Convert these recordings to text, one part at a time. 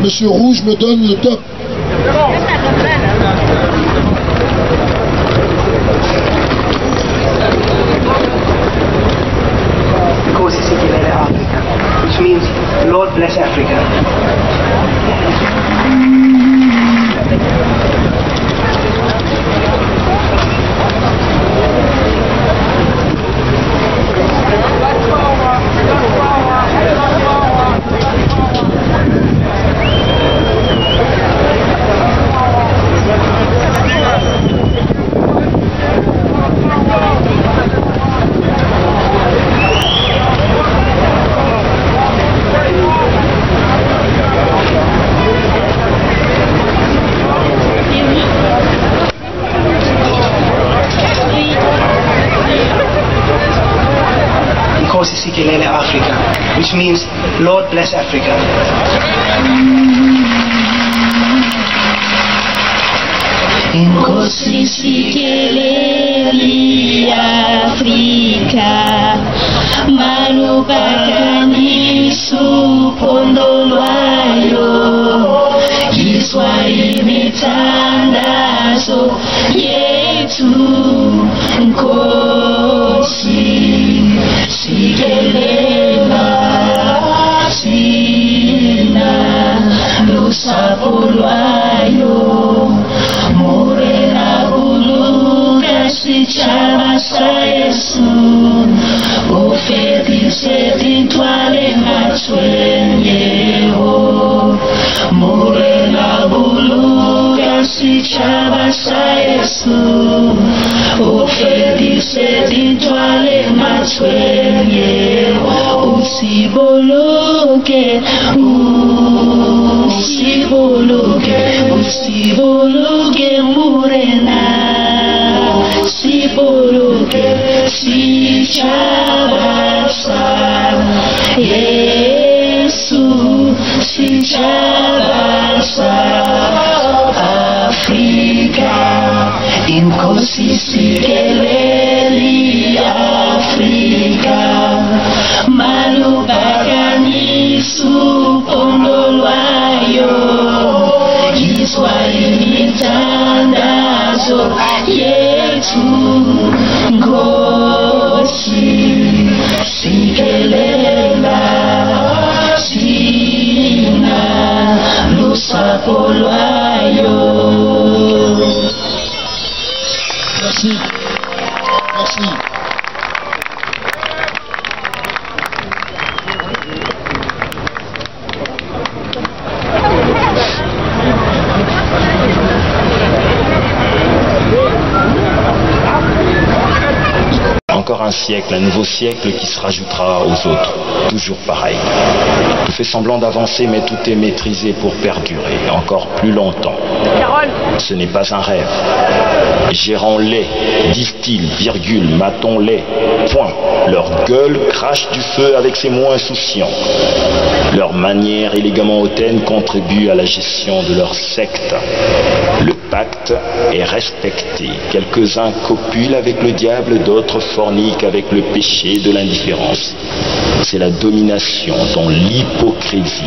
Monsieur Rouge me donne le top. Africa, which means Lord bless Africa. Africa, which means Lord bless Africa. Nkosi sikeleli Afrika, manubakanisu pondolwayo, Kiswahili tandazo yetu. Nkosi sikelela sina lusapolwayo, morena uluga sichama sa Yesu, ufedise tintwale matwenyeho, morena uluga sichama sa Yesu, ufedise tintwale matwenyeho, usiboloke, usiboloke, usiboloke morena, siboloke, sichabasa Yesu, sichabasa Afrika, inkosi sikeleli Afrika, manubakanisu pondolwayo, Kiswahili tandazo yetu. Nkosi sikelela sina lusapolwayo. Merci. Merci. Encore un siècle, un nouveau siècle qui se rajoutera aux autres, toujours pareil. Tout fait semblant d'avancer, mais tout est maîtrisé pour perdurer encore plus longtemps. Ce n'est pas un rêve. Gérons-les, disent-ils, virgule, matons-les, point. Leur gueule crache du feu avec ses mots insouciants. Leur manière élégamment hautaine contribue à la gestion de leur secte. Le pacte est respecté. Quelques-uns copulent avec le diable, d'autres forniquent avec le péché de l'indifférence. C'est la domination dans l'hypocrisie,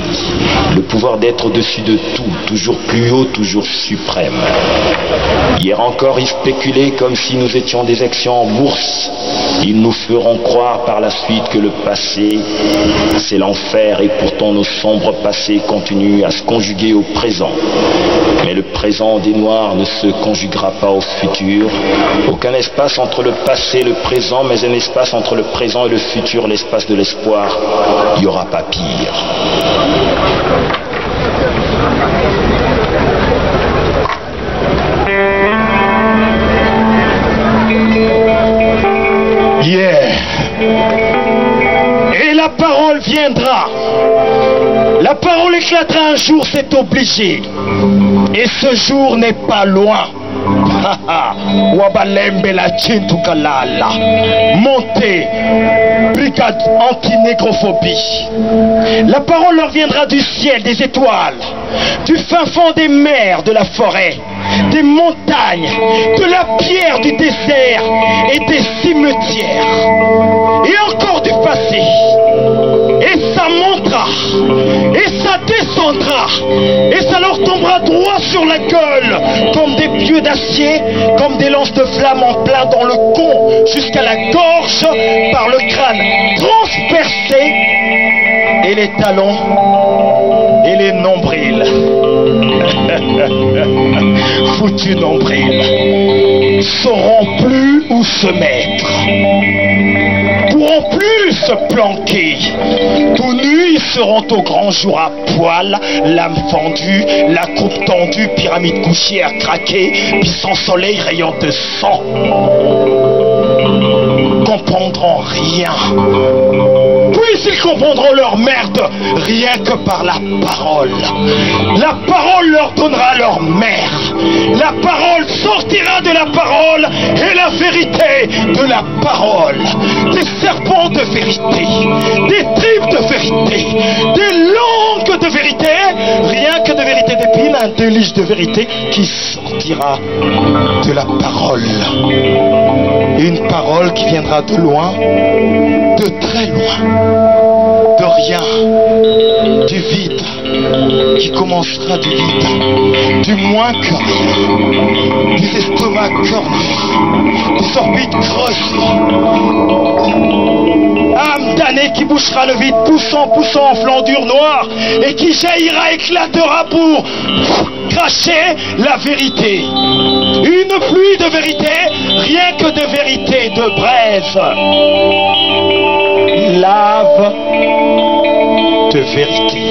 le pouvoir d'être au-dessus de tout, toujours plus haut, toujours suprême. Hier encore, ils spéculaient comme si nous étions des actions en bourse. Ils nous feront croire par la suite que le passé, c'est l'enfer, et pourtant nos sombres passés continuent à se conjuguer au présent. Mais le présent des Noirs ne se conjuguera pas au futur. Aucun espace entre le passé et le présent, mais un espace entre le présent et le futur, l'espace de l'espoir. Il n'y aura pas pire. Yeah. Et la parole viendra. La parole éclatera un jour, c'est obligé. Et ce jour n'est pas loin. Wabalembe la Chintukalala. Montez, brigade anti-négrophobie. La parole leur viendra du ciel, des étoiles, du fin fond des mers, de la forêt, des montagnes, de la pierre du désert et des cimetières. Et encore du passé. Et ça montera. et ça descendra, et ça leur tombera droit sur la gueule, comme des pieux d'acier, comme des lances de flammes en plein dans le con, jusqu'à la gorge, par le crâne transpercé, et les talons, et les nombrils. Foutus nombrils, sauront plus où se mettre, pourront plus se planquer. Tout nus, ils seront au grand jour à poil, l'âme fendue, la coupe tendue, pyramide couchière craquée, puis sans soleil rayant de sang. Comprendront rien. Puis ils comprendront leur merde rien que par la parole. La parole leur donnera leur mère. La parole sortira de la parole et la vérité de la parole. Des serpents de vérité, des tripes de vérité, des langues de vérité, rien que de vérité d'épine, un déluge de vérité qui sortira de la parole. Une parole qui viendra de loin, de très loin, de rien, du vide, qui commencera du vide, du moins que rien, des estomacs cornus, des orbites creusées. Âme damnée qui bouchera le vide, poussant en flandure noire, et qui jaillira, éclatera pour cracher la vérité. Une pluie de vérité, rien que de vérité, de braise. Lave de vérité.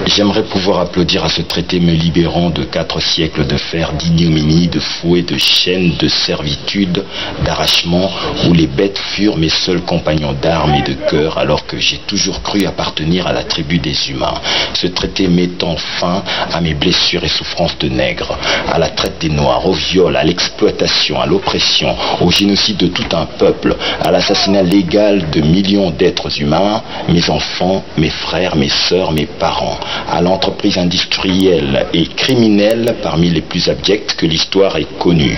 J'aimerais pouvoir applaudir à ce traité me libérant de 4 siècles de fer, d'ignominie, de fouet, de chaînes, de servitude, d'arrachement, où les bêtes furent mes seuls compagnons d'armes et de cœur, alors que j'ai toujours cru appartenir à la tribu des humains. Ce traité mettant fin à mes blessures et souffrances de nègre, à la traite des noirs, au viol, à l'exploitation, à l'oppression, au génocide de tout un peuple, à l'assassinat légal de millions d'êtres humains, mes enfants, mes frères, mes sœurs, mes parents, à l'entreprise industrielle et criminelle parmi les plus abjectes que l'histoire ait connue.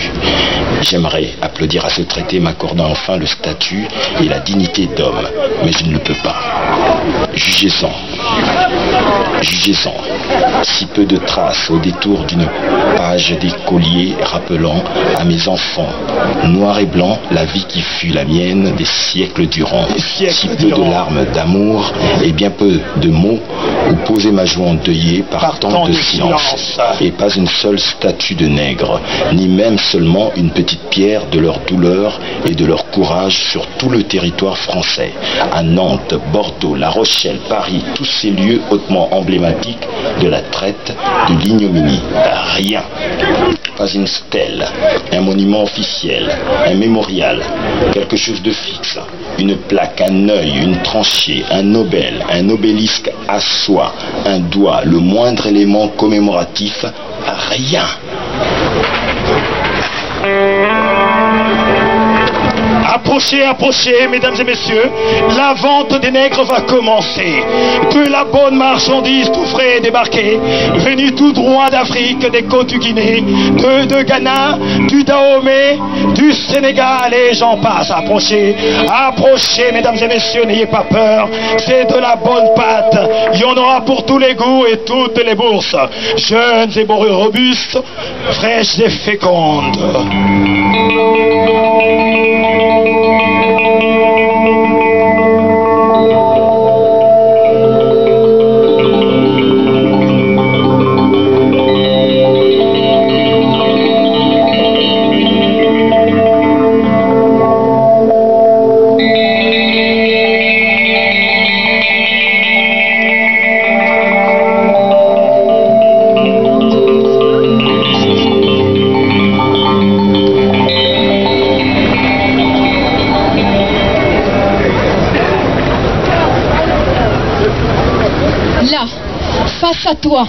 J'aimerais applaudir à ce traité m'accordant enfin le statut et la dignité d'homme, mais je ne le peux pas. Jugez-en. Jugez-en. Si peu de traces au détour d'une page des colliers rappelant à mes enfants, noir et blanc, la vie qui fut la mienne des siècles durant. Si peu de larmes d'amour et bien peu de mots où poser ma joie endeuillée par tant de silence. Et pas une seule statue de nègre, ni même seulement une petite pierre de leur douleur et de leur courage sur tout le territoire français. À Nantes, Bordeaux, La Rochelle, Paris, tous ces lieux hautement emblématiques de la traite, de l'ignominie. Rien. Pas une stèle, un monument officiel, un mémorial, quelque chose de fixe, une plaque, un œil, une tranchée, un obèle, un obélisque à soi, un doigt, le moindre élément commémoratif, rien. Approchez, approchez, mesdames et messieurs, la vente des nègres va commencer. De la bonne marchandise tout frais débarquée, venue tout droit d'Afrique, des côtes du Guinée, de Ghana, du Dahomey, du Sénégal et j'en passe. Approchez, approchez, mesdames et messieurs, n'ayez pas peur, c'est de la bonne pâte. Il y en aura pour tous les goûts et toutes les bourses. Jeunes et bourrures robustes, fraîches et fécondes. Là, face à toi,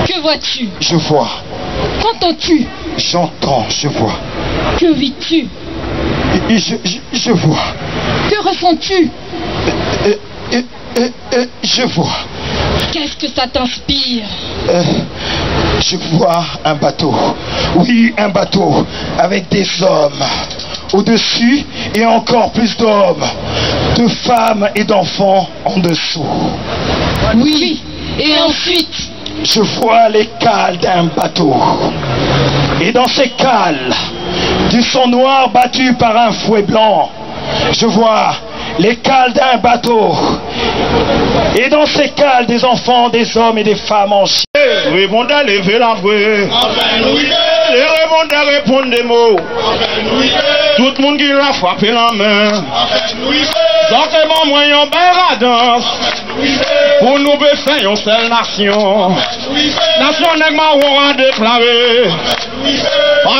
que vois-tu? Je vois. Qu'entends-tu? J'entends, je vois. Que vis-tu? Je vois. Que ressens-tu? Je vois. Qu'est-ce que ça t'inspire? Je vois un bateau. Oui, un bateau avec des hommes au-dessus et encore plus d'hommes, de femmes et d'enfants en dessous. Oui, et ensuite? Je vois les cales d'un bateau. Et dans ces cales, du sang noir battu par un fouet blanc, je vois les cales d'un bateau. Et dans ces cales, des enfants, des hommes et des femmes en chien. Répondez, levez la voix. Les répondez, répondent des mots. Tout le monde qui l'a frappé la main. Sortez-moi moyen belle danse. Pour nous faire une seule nation. Nation n'est pas à déclarer.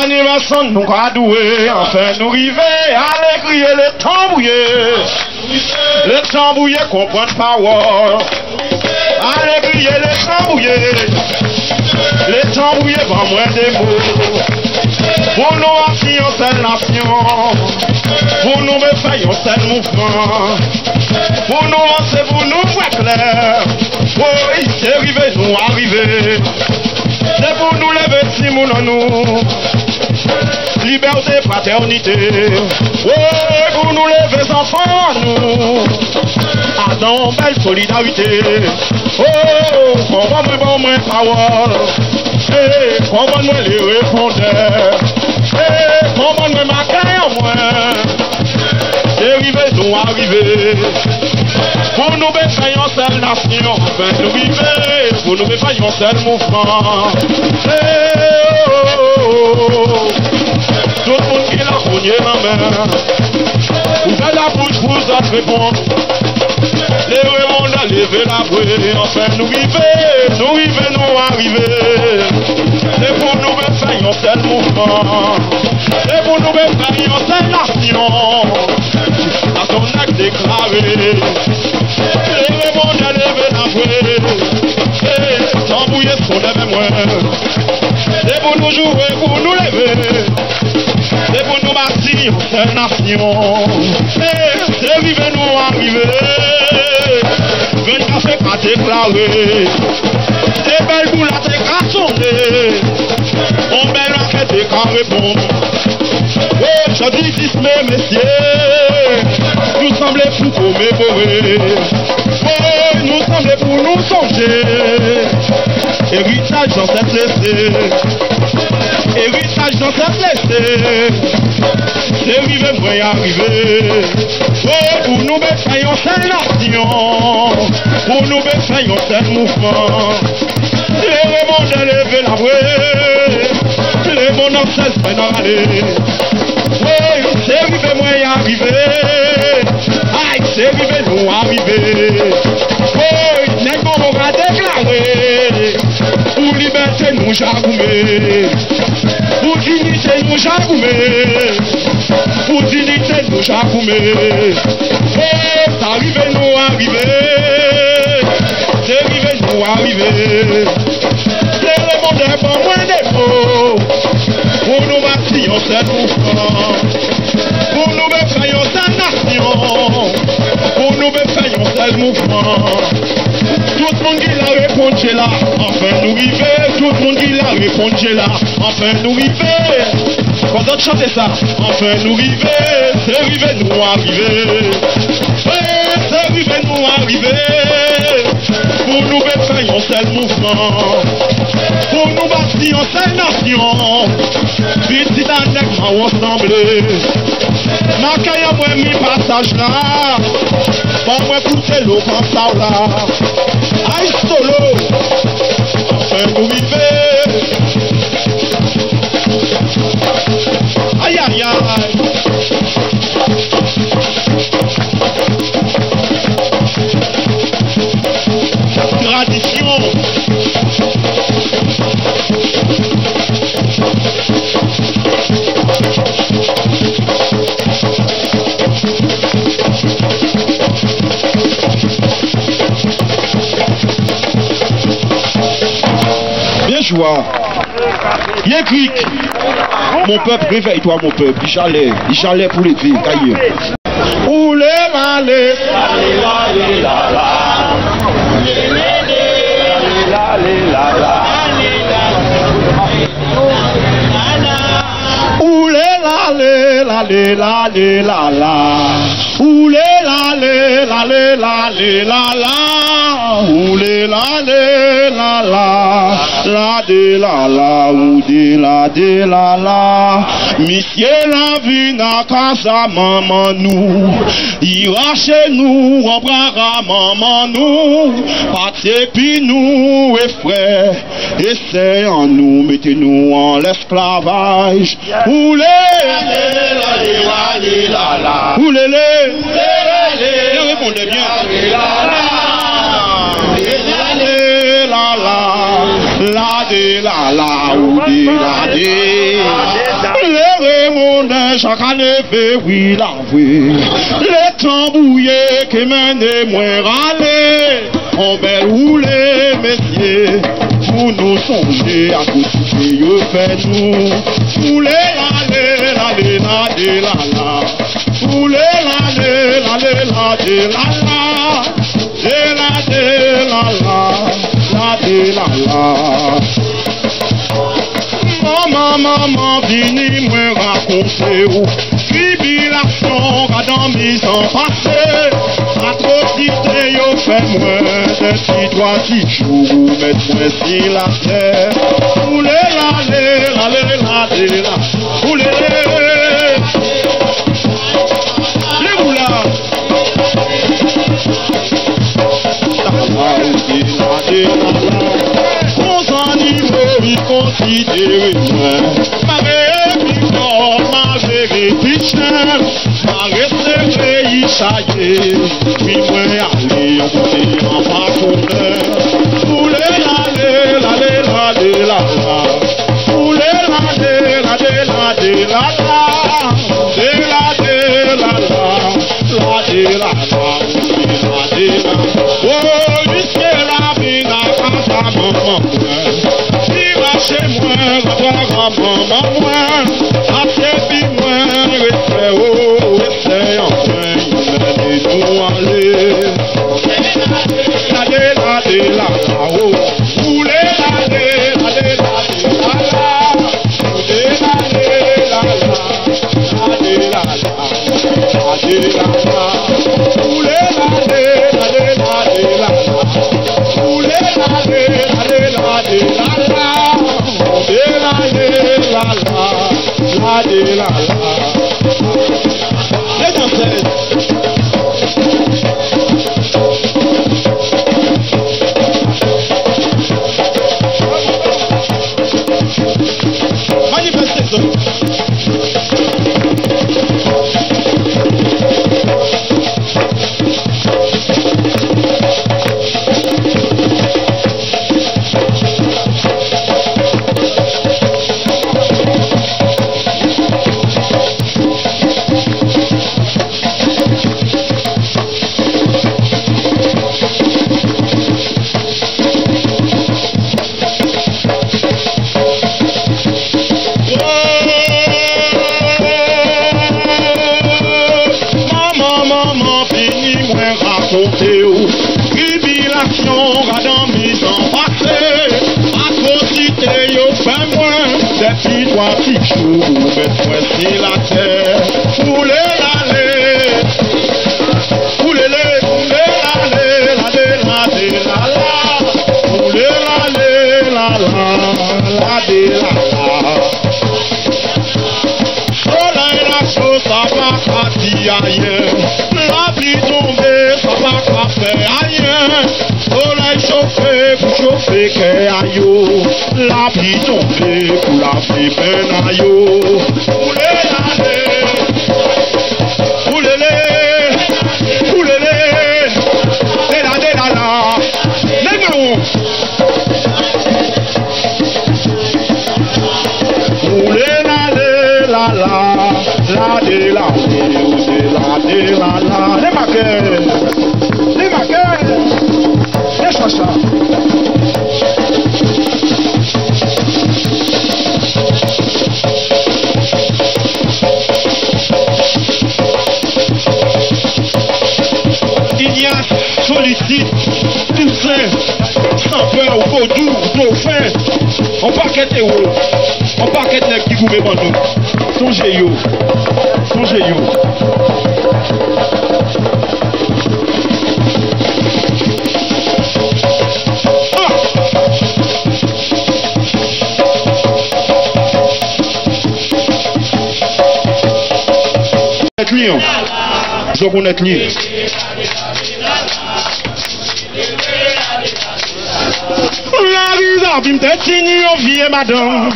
Animation nous a doué. Enfin nous arriver à crier les tambouillés. Les tambouillés comprennent parole. Allez crier les tambouillés. Les tambouillés vont moins des mots. Pour nous assurer une seule nation. Pour nous faire un seul mouvement. Pour nous lancer, pour nous voir clair. Oui, c'est arrivé, nous arriver. C'est pour nous lever si nous nous. Liberté, fraternité. Oui, pour nous lever enfants, nous. Adam, belle solidarité. Oh, comprends-moi mon parole. Eh, comprends-moi les répondeurs. Eh, comprends-moi ma caille en moi. C'est arrivé, nous arriver. Pour nous faire une seule nation. Enfin, nous arriver. Pour nous faire un seul mouvement. Eh, oh. Tout le monde qui l'a cogné ma main. Ouvrez la bouche pour vous répondre. Les monde à lever la voix. Enfin nous arriver, nous arriver. C'est pour nous faire un seul mouvement. C'est pour nous faire une seule nation. À ton acte déclaré. Les monde à lever la voix. Sans bouiller ce qu'on avait moins. C'est pour nous jouer, pour nous lever. C'est pour nous bâtir cette nation. C'est arrivé, nous arriver. Venez café qu'à déclarer. C'est belle pour la tête à sonner. On belle la tête qu'à répondre. Oh, je dis ici, mes messieurs. Nous semblez pour commémorer. Oh, nous semblez pour nous songer. Héritage dans cette laissée. Héritage dans cette laissée. C'est arrivé, moi y arriver. Oh, pour nous faire une seule nation. Pour nous faire un seul mouvement. Les mondes lever la voix. Les mondes en cesse maintenant aller. Oui, c'est arrivé, moi y arriver. Aïe, c'est arrivé, nous arriver. Oui, n'est pas mon à déclarer. Pour liberté, nous j'argoumer. Pour dignité, nous j'argoumer. Pour dignité, nous j'argoumer. Oh, c'est arrivé, nous arriver. C'est arrivé, nous arriver. C'est le monde est pas moins des mots. Pour nous bâtir cette mouvement. Pour nous faire cette nation. Pour nous faire cette mouvement. Tout le monde qui l'a répondu là, enfin nous river. Tout le monde qui l'a répondu là, enfin nous river. Quand on chante ça, enfin nous river. C'est arrivé, nous arriver. C'est arrivé, nous arriver. Pour nous faire un seul mouvement. Pour nous bâtir une seule nation. Petit avec moi ensemble. Ma caille a moi mis passage là. Pour moi pousser l'eau comme ça là. Aïe solo. Enfin nous river. Aïe aïe aïe. Tradition. joie. Il écrit, mon peuple, réveille-toi mon peuple. Il jalait pour les vies. Oulé la lé, oulé la lé, la lé, la lé, la la. Oulé la lé, la lé, la lé, la la. Oulé la lé, la la. La de la la, ou de la la. Monsieur la vie n'a qu'à sa maman nous. Ira chez nous, embrara maman nous. Partez puis nous, et frères, essayons nous, mettez-nous en l'esclavage. Oulé, oulé, répondez bien. La de la, ou de la de. Les remondes chaque année fait oui la vie. Les tambouillés qui mènent moins râler. On belle rouler, messieurs. Pour nous songer à côté de fait nous. Rouler la de la la. Rouler la de la de la la. De la la. Maman, vini moi raconter ou tribulation dans mise en passé. Atrocité yo fait moins de petits doigts qui jouent, mettre moins si la terre. Oulé la, oulé les roulards. Considérez moi ma vérité ma restée chaillée puis moi aller en parcours pour la chez moi, maman, après moi, respect, oh, c'est enfin, il nous aller. La, oh, voulez la pluie tombée, ça va pas faire rien. Soleil chauffé pour chauffer Keayo. La pluie tombée pour la pluie Benayo. calomniaque, sollicite, toussaint, sans peur, ou vaudou, dauphin. On paquette et haut. On paquette les qui goûtent devant nous. Songez yo. Songez yo. Je connais lui. La risa bim te tini yon vie madame.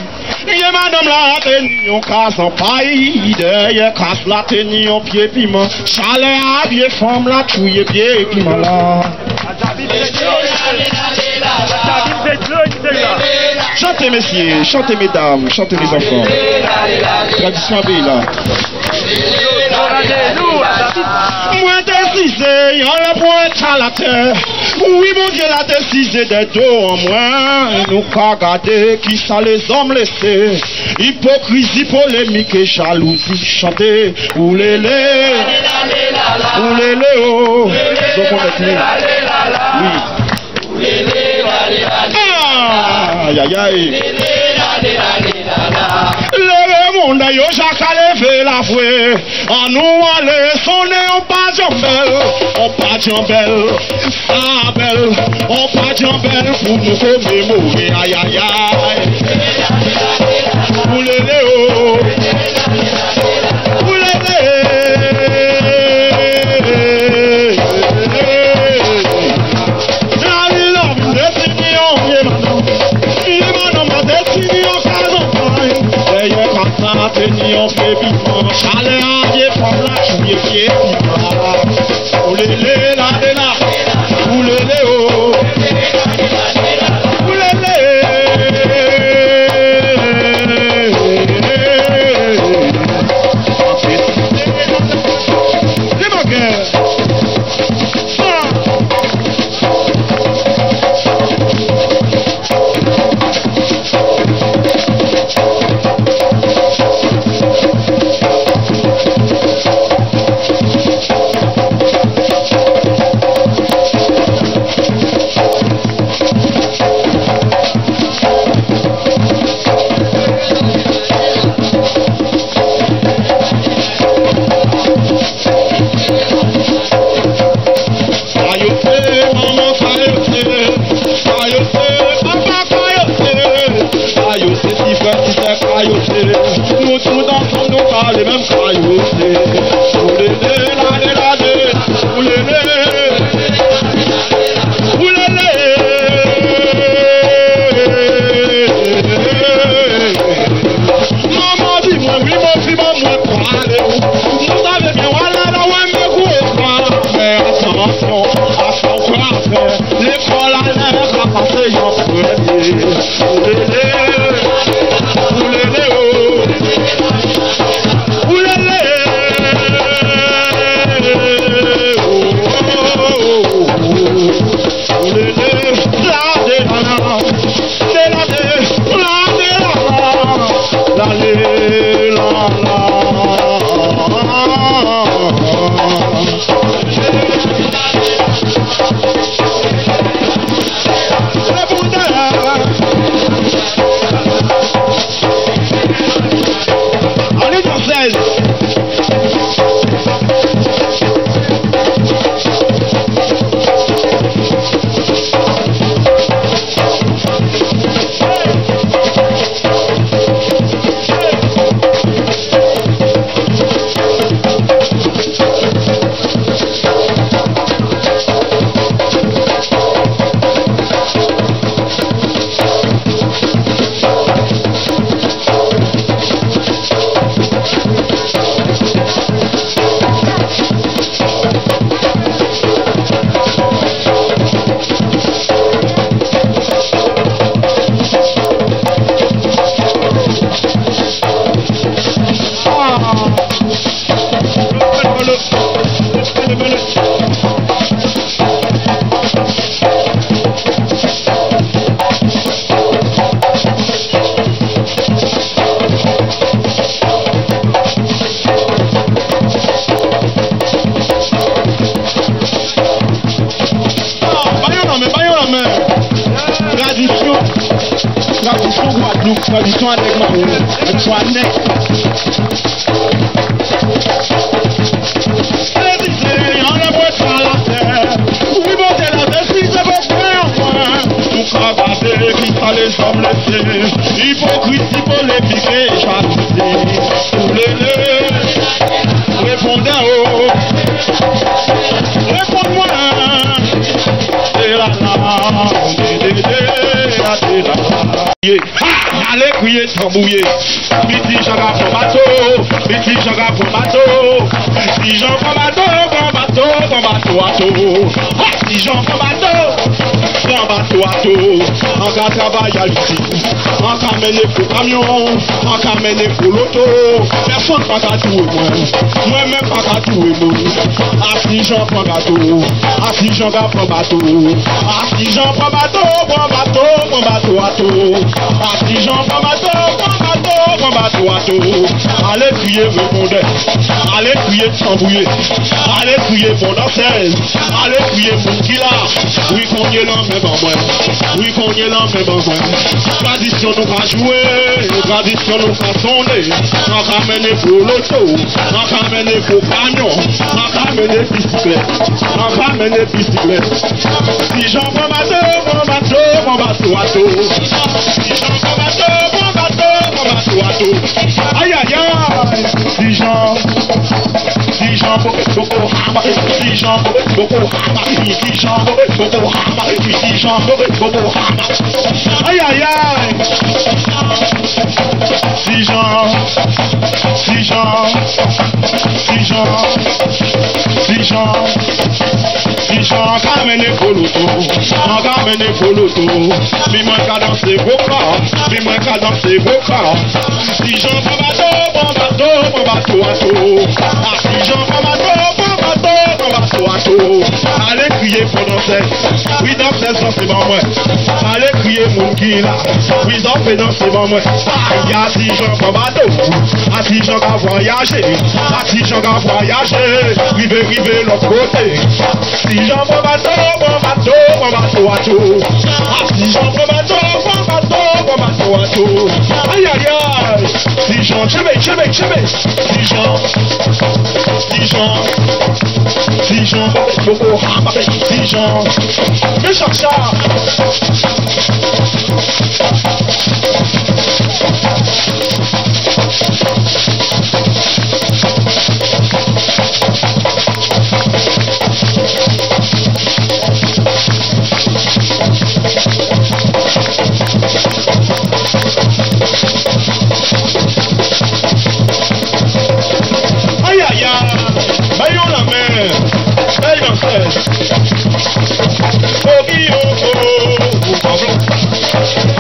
Vie madame la teni yon casse en paille. Derrière casse la teni yon pied piment. Chalet à vie femme la touye pied piment là. Chantez messieurs, chantez mesdames, chantez les enfants. Tradition là. Moi décisé, y'en a point à la terre. Oui, mon Dieu, la décisé des dos en moins. Nous qu'à garder qui ça les hommes laissés. Hypocrisie, polémique et jalousie. Chanter, oulélé, oulélé, oh. Donc on est clé. Oui. Aïe, aïe, aïe. Le monde a yo jaka levé la voix. En nous aller sonner on pas jambelle. On pas jambelle. Ah belle. On pas jambelle pour nous commémorer. Aïe aïe aïe. Oulélé oh. Oulélé. Teni on fait piment, chalet à vie femme la chouye pied piment. Oulélé la de la, oulélé oh. Oulélé. C'est ma gueule. Nous tous ensemble nous parlons les mêmes cailloux. Oulélé, la de la de, oulélé, oulélé. Maman dis-moi, oui mon fils, moi parlez. Vous savez bien, voilà là où elle me court. Mais attention, à son frère, l'école a l'air à passer en premier. Oulélé. nous tradition avec ma roue, soit net. On a beau être à la terre, oui, bon, c'est la terre, si je veux faire moins. Nous cravater, qui ça les hommes laissés, hypocrisie, polémique et jalousie. Tous les répondez à haut, réponds-moi. Allez crier tambouiller, petit jaga pour bateau, petit jaga pour bateau, si j'en prends bateau, si j'en prends bateau, en cas travail à l'usine, en cas mener pour camion, en cas mener pour l'auto, personne pas qu'à tout moi-même pas qu'à tout ah si j'en prends bateau, ah si j'en prends bateau, ah si j'en prends bateau, ah si j'en prends bateau, allez crier répondez, allez crier tambouiller, allez crier bondancelle, allez crier moukila, oui qu'on y est là même en moi, oui qu'on y est là même en moi, tradition nous va jouer, tradition nous va sonner, on va mener pour l'auto, on va mener pour camion, on va mener bicyclette, on va mener bicyclette, si j'en prends bateau, si j'en prends bateau, aïe aïe aïe, si j'en Boko Haram, si j'en Boko Haram, si j'en Boko Haram, si j'en Boko Haram, aïe aïe aïe, si j'en camene poloto, mi moi qu'à danser boca, si j'en bon bateau, ah si j'en bon bateau, allez crier pour danser, oui danser c'est bon moi, allez crier mon qui là, oui danser c'est bon moi, ah si j'en bon bateau, ah si j'en voyager, river l'autre côté, si j'en bon bateau, ah si j'en bon bateau, aïe aïe aïe, si j'en chebe, si j'en Boko Haram, si j'en me cherche.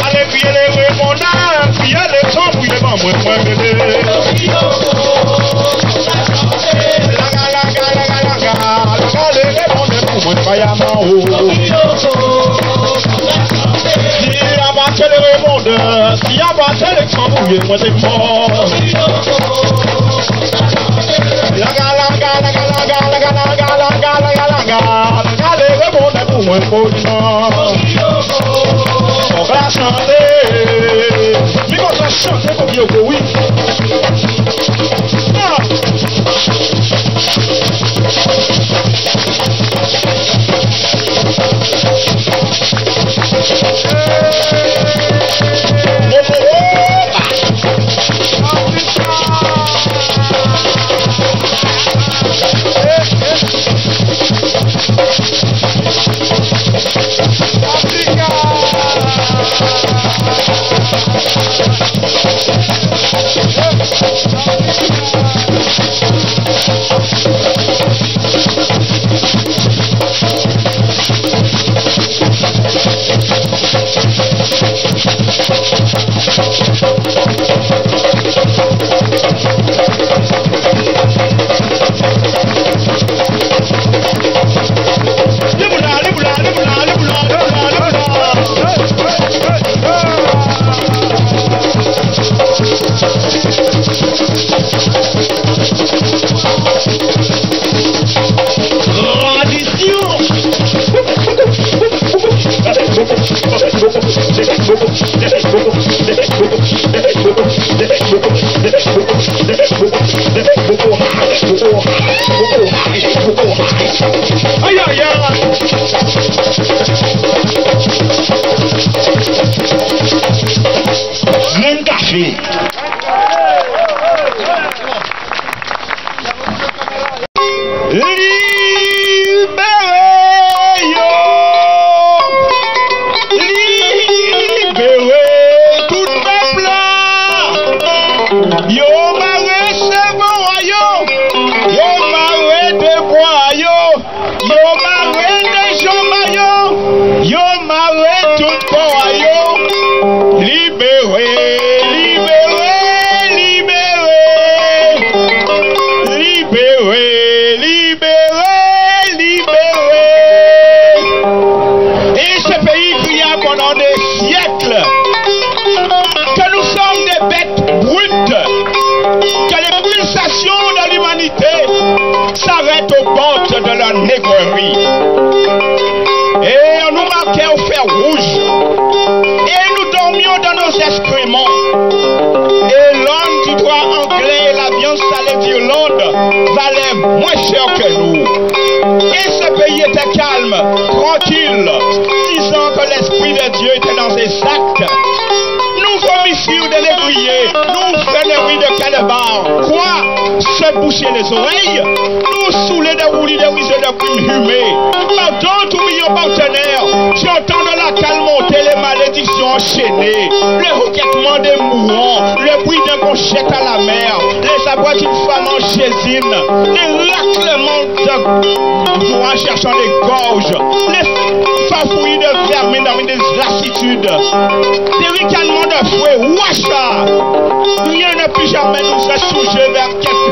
Allez crier les répondants, crier les chants, crier les moi c'est mort. On va chanter, mais on va chanter comme Yoko, oui. Boko rouge. Et nous dormions dans nos excréments. Et l'homme du droit anglais et la viande salée d'Irlande valaient moins cher que nous. Et ce pays était calme, tranquille, disant que l'Esprit de Dieu était dans ses actes. Nous vomissions de l'ébrier, nous vénéries de calébars. Quoi? Se boucher les oreilles, nous saouler de roulis de risées de plumes humées. Pardon, tout million partenaires, j'entends de la calme monter les malédictions enchaînées, le rouquettement des mourants, le bruit d'un qu'on jette à la mer, les abois d'une femme en gésine, les raclements de joie cherchant les gorges, les fafouilles de vermine dans des lassitudes, des ricanements de fouet, wacha! Rien ne peut jamais nous assouger vers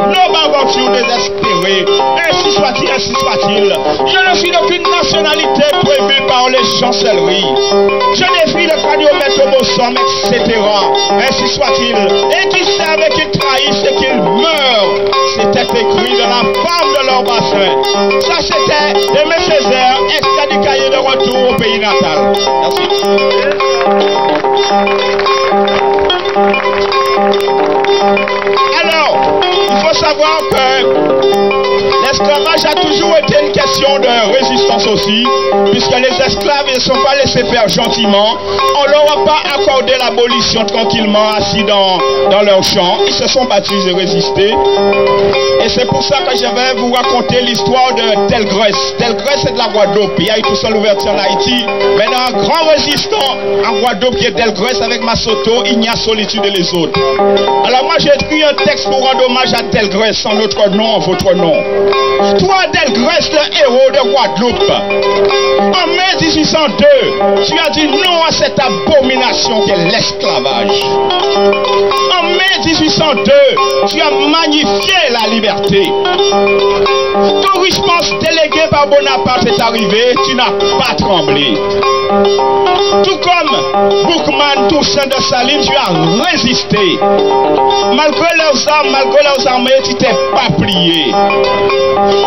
nos aventures désespérées. Ainsi soit-il, ainsi soit-il. Je ne suis d'aucune nationalité prévue par les chancelleries. Je défie le craniomètre au bosom, etc. Ainsi soit-il. Et qui savent et qui trahissent et qu'ils meurent. C'était écrit dans la forme de leur bassin. Ça c'était Aimé Césaire, extrait du cahier de retour au pays natal. Merci. Alors, il faut savoir que l'esclavage a toujours été une question de résistance aussi, puisque les esclaves ne sont pas laissés faire gentiment. On leur a pas accordé l'abolition tranquillement assis dans leur champ. Ils se sont battus et résistés. Et c'est pour ça que je vais vous raconter l'histoire de Delgrès. Delgrès c'est de la Guadeloupe. Il y a eu tout ça l'ouverture en Haïti. Maintenant, un grand résistant en Guadeloupe qui est Delgrès avec Masoto, Ignace Solitude et les autres. Alors moi j'ai écrit un texte pour rendre hommage à Delgrès en notre nom, en votre nom. Toi Delgrès, le héros de Guadeloupe, en mai 1802, tu as dit non à cette abomination qu'est l'esclavage. En mai 1802, tu as magnifié la liberté. Quand Richepens délégué par Bonaparte est arrivé, tu n'as pas tremblé. Tout comme Boukman Toussaint de Saline, tu as résisté. Malgré leurs armes, malgré leurs armées, tu t'es pas plié.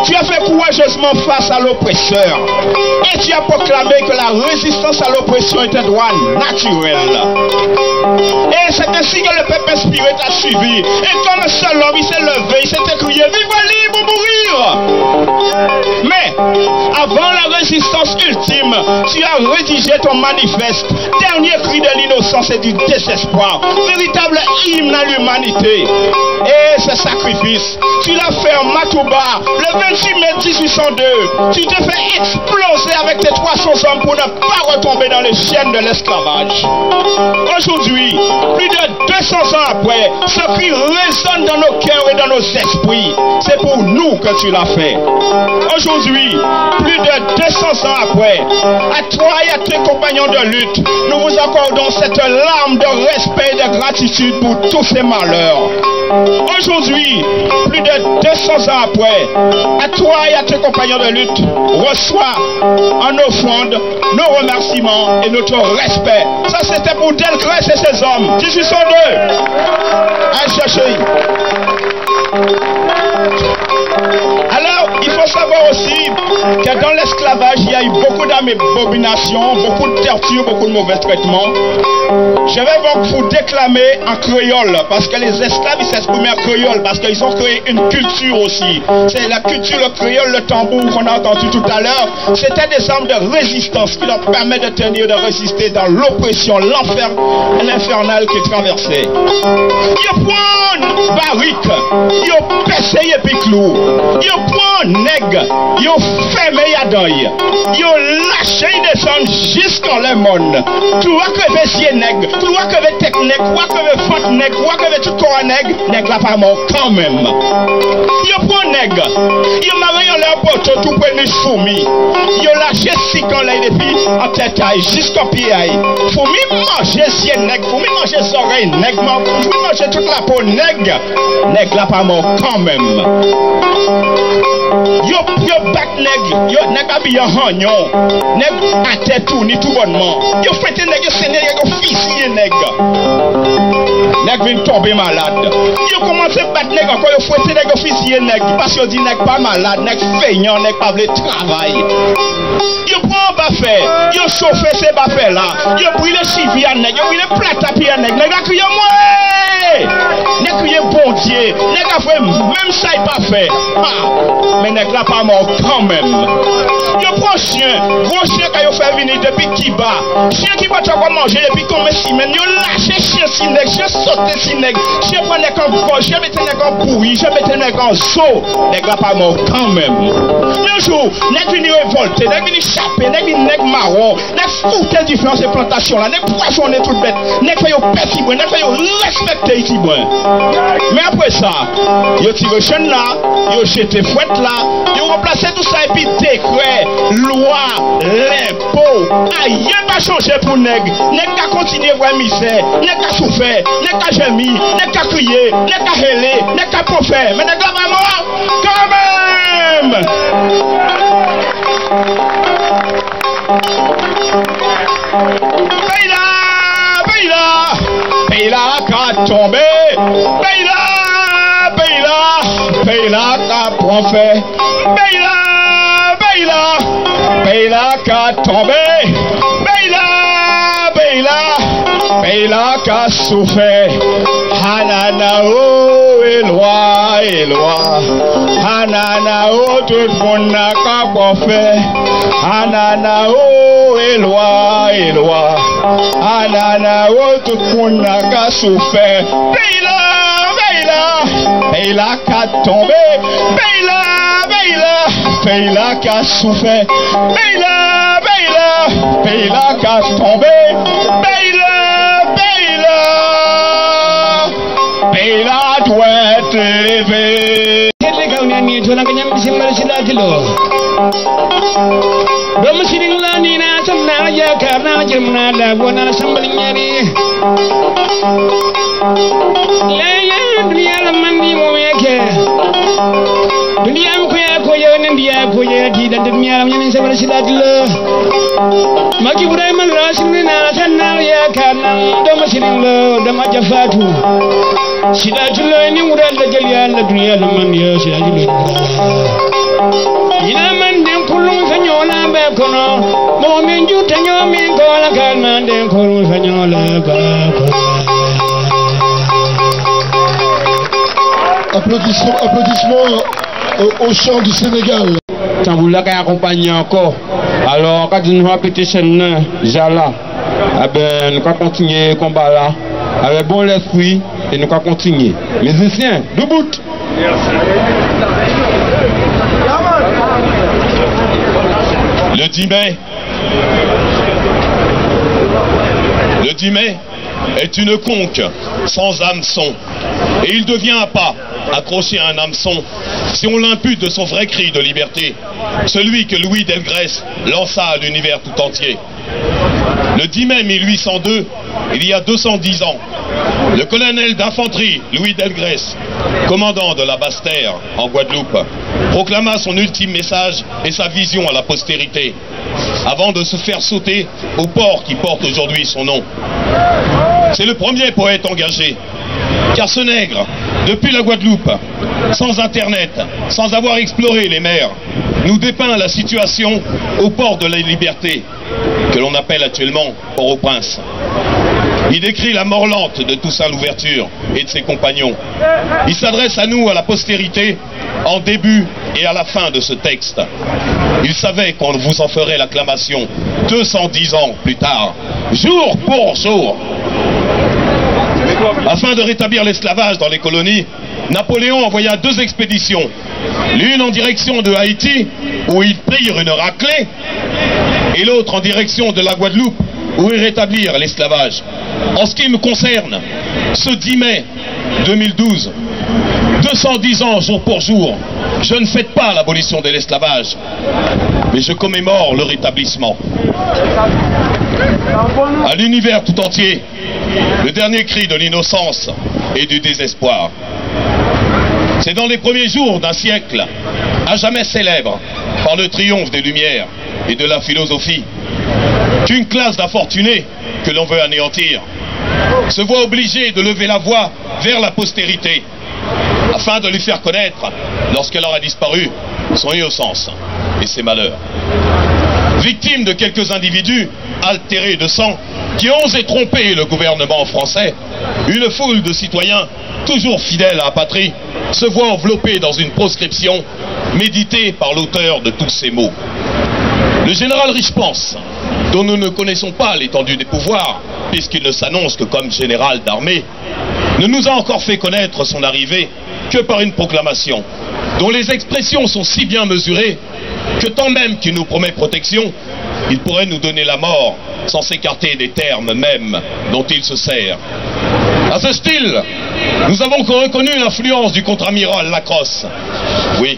Tu as fait courageusement face à l'oppresseur. Et tu as proclamé que la résistance à l'oppression est un droit naturel. Et c'est ainsi que le peuple inspiré t'a suivi. Et comme un seul homme, il s'est levé, il s'est écrié, vive libre ou mourir. Mais, avant la résistance ultime, tu as rédigé ton manifeste, dernier cri de l'innocence et du désespoir, véritable hymne à l'humanité. Et ce sacrifice, tu l'as fait en Matouba, le 28 mai 1802. Tu t'es fait exploser avec tes 300 hommes pour ne pas retomber dans les chaînes de l'esclavage. Aujourd'hui, plus de 200 ans après, ce cri résonne dans nos cœurs et dans nos esprits. C'est pour nous que tu l'as fait. Aujourd'hui, plus de 200 ans après, à toi et à tes compagnons de lutte, nous vous accordons cette larme de respect et de gratitude pour tous ces malheurs. Aujourd'hui, plus de 200 ans après, à toi et à tes compagnons de lutte, reçois en offrande nos remerciements et notre respect. Ça c'était pour Delgrès et ses hommes. 1802. Allez chercher. Alors, il faut savoir aussi que dans l'esclavage, il y a eu beaucoup d'abominations, beaucoup de tortures, beaucoup de mauvais traitements. Je vais donc vous déclamer en créole, parce que les esclaves, ils s'exprimaient en créole, parce qu'ils ont créé une culture aussi. C'est la culture, le créole, le tambour qu'on a entendu tout à l'heure. C'était des armes de résistance qui leur permettent de tenir, de résister dans l'oppression, l'enfer, l'infernal qu'ils traversaient. Ils prennent barrique, ils pèsent et puis clou, ils prennent nègre, ils ferment à deuil, ils lâchent et descendent jusqu'en le monde. Tu vois que les nègres, tu vois que les techniques, tu vois que les fautes nègres, tu vois que les tout corps nègres, nègres là pas mort quand même. Ils prennent nègre, ils marient en leur poteau, tout prennent une fourmi, ils lâchent 6 ans là depuis en tête jusqu'au pied. Fourmi manger si nègre, fourmi manger les oreilles nègre, fourmi manger toute la peau nègre, nègre là pas mort quand même. Yo bat nègre, yo nègre habillé en hagnon, nègre à tête tourné tout bonnement. Yo fêté nègre, yo séné, yo fusillé nègre. Nègre vient tomber malade. Yo commencé à battre nègre encore, yo fêté nègre, yo fusillé nègre. Parce que yo dit nègre pas malade, nègre feignant, nègre pas voulu travail. Yo prend bas fait, yo chauffé ces baffes là. Yo brûlé chivi à nèg, yo brûlé plate à pied à nèg. Nèg a crié moi. Nèg crié bon Dieu. Nèg a fait même ça il pas fait. Mais nèg là pas mort quand même. Yo prend chien, gros chien quand yo fait venir depuis Kiba. Chien qui va pas manger depuis combien de semaines. Yo lâché chien si nèg, chien sauté si nèg. Chien prend nèg en gorge, chien mette nèg en pourri, chien mette nèg en saut. Nèg là pas mort quand même. Un jour, nèg vini révolté, nèg vini chapé, nèg vini nèg marron, nèg fouté différentes plantations là, nèg poissonné tout bête, nèg fait yo petit bon, nèg fait yo respecter ici bon. Mais après ça, yo tiré chaîne là, yo jeté fouette là, yo remplacé tout ça et puis décret, loi, l'impôt, rien pas changé pour nèg. Nèg a continué voir misère, nèg a souffert, nèg a gémi, nèg a crié, nèg a hélé, nèg a profère, mais nèg a pas mort quand même. Paye-la qu'a tombé, paye-la qu'a profé, paye-la qu'a tombé, paye-la qu'a souffert. Hananao et loi, Hananao tout le monde n'a qu'à faire. Hananao et loi, Hananao tout le monde n'a qu'à souffrir. Paye-la qu'a tombé, paye-la qu'a souffert. Paye-la qu'a tombé, paye-la doit être élevée. Dom siring la ni na sanna ya karna jirmna la gona sambal nyari la ya dunya la mandi mo yake dunya ko ya ne ndiya ko ya di da dunya la nyen sabal sidat la maki ibrahim la sinna sanna ya karna dom siring la dama jafatu sidat la ni mural da jël ya la dunya la mandi ya sidat ina man den kulun fanyola be kono mo min juta nyomi ko la kan man den kulun fanyola ba Applaudissements au chant du Sénégal. Tamboula qui accompagne encore. Alors quand nous avons pété chaîne Jala, nous allons continuer le combat là avec bon l'esprit et nous allons continuer. Musiciens, debout. Le 10 mai est une conque sans hameçon. Et il devient un pas accroché à un hameçon si on l'impute de son vrai cri de liberté, celui que Louis Delgrès lança à l'univers tout entier. Le 10 mai 1802, il y a 210 ans, le colonel d'infanterie Louis Delgrès, commandant de la Basse-Terre en Guadeloupe, proclama son ultime message et sa vision à la postérité, avant de se faire sauter au port qui porte aujourd'hui son nom. C'est le premier poète engagé, car ce nègre, depuis la Guadeloupe, sans internet, sans avoir exploré les mers, nous dépeint la situation au port de la Liberté, que l'on appelle actuellement Port-au-Prince. Il décrit la mort lente de Toussaint Louverture et de ses compagnons. Il s'adresse à nous, à la postérité, en début et à la fin de ce texte. Il savait qu'on vous en ferait l'acclamation 210 ans plus tard, jour pour jour. Afin de rétablir l'esclavage dans les colonies, Napoléon envoya 2 expéditions, l'une en direction de Haïti, où ils prirent une raclée, et l'autre en direction de la Guadeloupe, où ils rétablirent l'esclavage. En ce qui me concerne, ce 10 mai 2012, 210 ans jour pour jour, je ne fête pas l'abolition de l'esclavage, mais je commémore le rétablissement. À l'univers tout entier, le dernier cri de l'innocence et du désespoir. C'est dans les premiers jours d'un siècle, à jamais célèbre par le triomphe des Lumières et de la philosophie, qu'une classe d'infortunés que l'on veut anéantir se voit obligée de lever la voix vers la postérité, afin de lui faire connaître, lorsqu'elle aura disparu, son innocence et ses malheurs. victime de quelques individus altérés de sang qui osent tromper le gouvernement français, une foule de citoyens toujours fidèles à la patrie se voit enveloppée dans une proscription méditée par l'auteur de tous ces mots. Le général Richepense, dont nous ne connaissons pas l'étendue des pouvoirs, puisqu'il ne s'annonce que comme général d'armée, ne nous a encore fait connaître son arrivée que par une proclamation, dont les expressions sont si bien mesurées que tant même qu'il nous promet protection, il pourrait nous donner la mort sans s'écarter des termes mêmes dont il se sert. À ce style, nous avons reconnu l'influence du contre-amiral Lacrosse. Oui,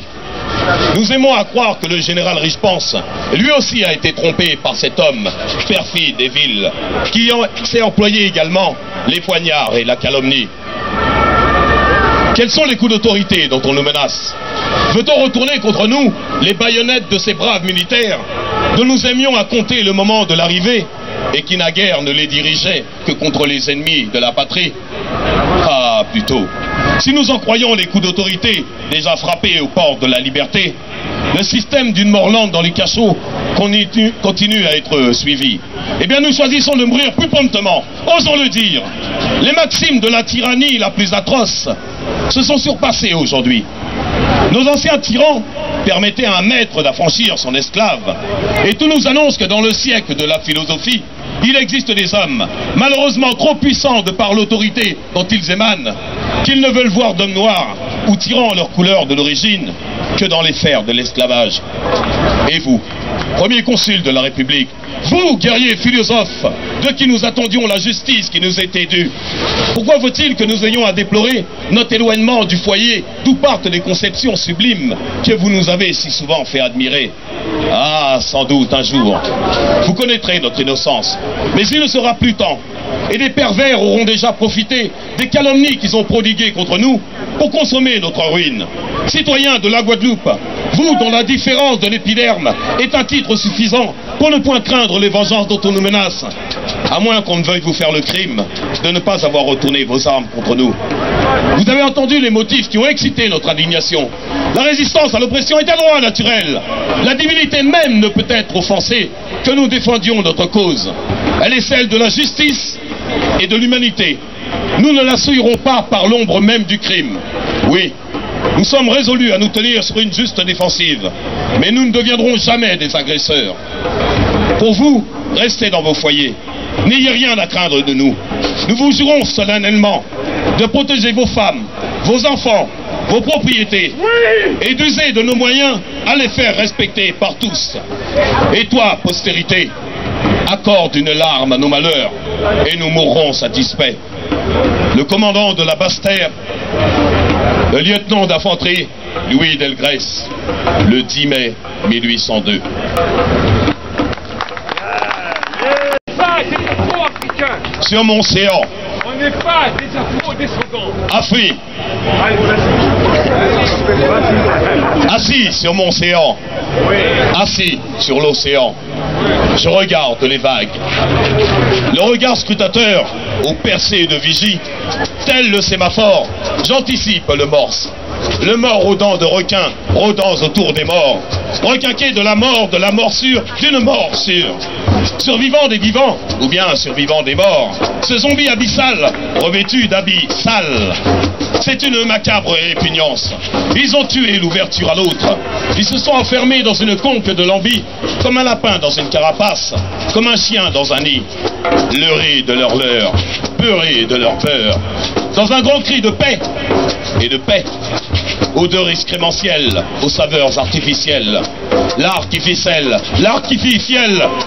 nous aimons à croire que le général Richepense, lui aussi a été trompé par cet homme perfide et vil, qui sait employer également les poignards et la calomnie. Quels sont les coups d'autorité dont on nous menace? Veut-on retourner contre nous les baïonnettes de ces braves militaires dont nous aimions à compter le moment de l'arrivée et qui naguère ne les dirigeaient que contre les ennemis de la patrie? Ah, plutôt, si nous en croyons les coups d'autorité déjà frappés aux portes de la liberté, le système d'une mort lente dans les cachots continue à être suivi. Eh bien, nous choisissons de mourir plus promptement, osons le dire. Les maximes de la tyrannie la plus atroce se sont surpassées aujourd'hui. Nos anciens tyrans permettaient à un maître d'affranchir son esclave, et tout nous annonce que dans le siècle de la philosophie, il existe des hommes, malheureusement trop puissants de par l'autorité dont ils émanent, qu'ils ne veulent voir d'hommes noirs ou tyrans leur couleur de l'origine que dans les fers de l'esclavage. Et vous, premier consul de la République, vous, guerriers philosophes, de qui nous attendions la justice qui nous était due, pourquoi faut-il que nous ayons à déplorer notre éloignement du foyer d'où partent les conceptions sublimes que vous nous avez si souvent fait admirer? Ah, sans doute un jour, vous connaîtrez notre innocence, mais il ne sera plus temps, et des pervers auront déjà profité des calomnies qu'ils ont prodiguées contre nous pour consommer notre ruine. Citoyens de la Guadeloupe, vous dont la différence de l'épiderme est un titre suffisant pour ne point craindre les vengeances dont on nous menace, à moins qu'on ne veuille vous faire le crime de ne pas avoir retourné vos armes contre nous. Vous avez entendu les motifs qui ont excité notre indignation. La résistance à l'oppression est un droit naturel. La divinité même ne peut être offensée que nous défendions notre cause. Elle est celle de la justice et de l'humanité. Nous ne la souillerons pas par l'ombre même du crime. Oui, nous sommes résolus à nous tenir sur une juste défensive, mais nous ne deviendrons jamais des agresseurs. Pour vous, restez dans vos foyers. N'ayez rien à craindre de nous. Nous vous jurons solennellement de protéger vos femmes, vos enfants, vos propriétés, et d'user de nos moyens à les faire respecter par tous. Et toi, postérité, accorde une larme à nos malheurs, et nous mourrons satisfaits. Le commandant de la Basse-Terre, le lieutenant d'infanterie Louis Delgrès, le 10 mai 1802. Sur mon océan, On n'est pas des afro-descendants. Afrique, assis sur mon océan, assis sur l'océan, je regarde les vagues. Le regard scrutateur aux percées de vigie, tel le sémaphore, j'anticipe le morse. Le mort aux dents de requin, rôdant autour des morts, requinqué de la morsure d'une mort sûre. Survivant des vivants, ou bien survivant des morts, ce zombie abyssal, revêtu d'habits sales. C'est une macabre répugnance. Ils ont tué l'ouverture à l'autre. Ils se sont enfermés dans une conque de lambis, comme un lapin dans une carapace, comme un chien dans un nid. Leurrés de leur leurre, beurrés de leur peur. Dans un grand cri de paix et de paix, odeur excrémentielle aux saveurs artificielles. L'artificiel,